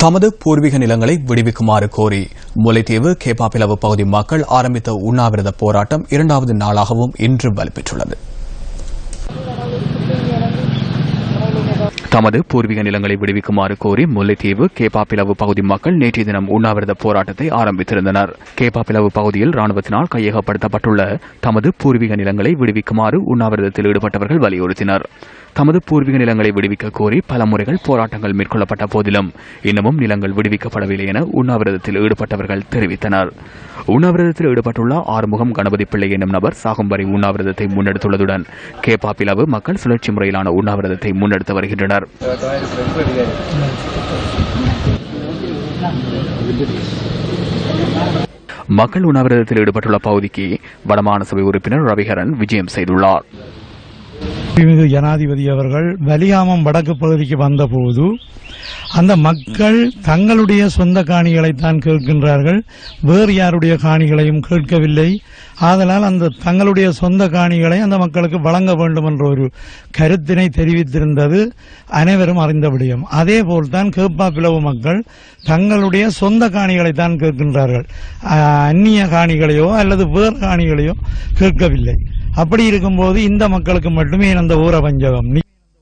தமது பூர்வீக நிலங்களை விடுவிக்குமாறு கோரி முல்லைத்தீவு கேப்பாப்பிலவு பகுதி மக்கள் ஆரம்பித்த உண்ணாவிரத போராட்டம் 2வது நாளாகவும் இன்று வலுப்பெற்றுள்ளது. தமது பூர்வீக நிலங்களை விடுவிக்குமாறு கோரி முல்லைத்தீவு கேப்பாப்பிலவு பகுதி மக்கள் நேற்றைய தினம் உண்ணாவிரத போராட்டத்தை ஆரம்பித்திருந்தனர். கேப்பாப்பிலவு பகுதியில் ராணுவத்தினால் கையகப்படுத்தப்பட்டுள்ள தமது பூர்வீக நிலங்களை விடுவிக்குமாறு உண்ணாவிரதத்தில் ஈடுபட்டவர்கள் வலியுறுத்தினர். தமது பூர்வீக நிலங்களை விடுவிக்க கோரி பல முறைகள் போராட்டங்கள் மேற்கொள்ளப்பட்ட போதிலும் இன்னமும் நிலங்கள் விடுவிக்கப்படவில்லை என உண்ணாவிரதத்தில் ஈடுபட்டவர்கள் தெரிவித்தனர். உண்ணாவிரதத்தில் ஈடுபட்டுள்ள ஆறுமுகம் கணபதி பிள்ளை என்னும் நபர் சாகும் வரை உண்ணாவிரதத்தை முன்னெடுத்துள்ளதுடன் கேப்பாப்பிலவு மக்கள் சுழற்சி முறையிலான உண்ணாவிரதத்தை முன்னெடுத்து வருகின்றனர். மக்கள் உண்ணாவிரதத்தில் ஈடுபட்டுள்ள பகுதிக்கு வடமாகாண சபை உறுப்பினர் ரவிகரன் விஜயம் செய்துள்ளார். ஜனாதிபதி அவர்கள் வலியாமம் வடக்கு பகுதிக்கு வந்தபோது அந்த மக்கள் தங்களுடைய சொந்த காணிகளைத்தான் கேட்கின்றார்கள், வேறு யாருடைய காணிகளையும் கேட்கவில்லை. ஆதலால் அந்த தங்களுடைய சொந்த காணிகளை அந்த மக்களுக்கு வழங்க வேண்டும் என்ற ஒரு கருத்தினை தெரிவித்திருந்தது அனைவரும் அறிந்த விடயம். அதே போல்தான் கேப்பாப்பிலவு மக்கள் தங்களுடைய சொந்த காணிகளைத்தான் கேட்கின்றார்கள், அந்நிய காணிகளையோ அல்லது வேறு காணிகளையோ கேட்கவில்லை. அப்படி இருக்கும்போது இந்த மக்களுக்கு மட்டுமே அந்த ஊர பஞ்சகம்.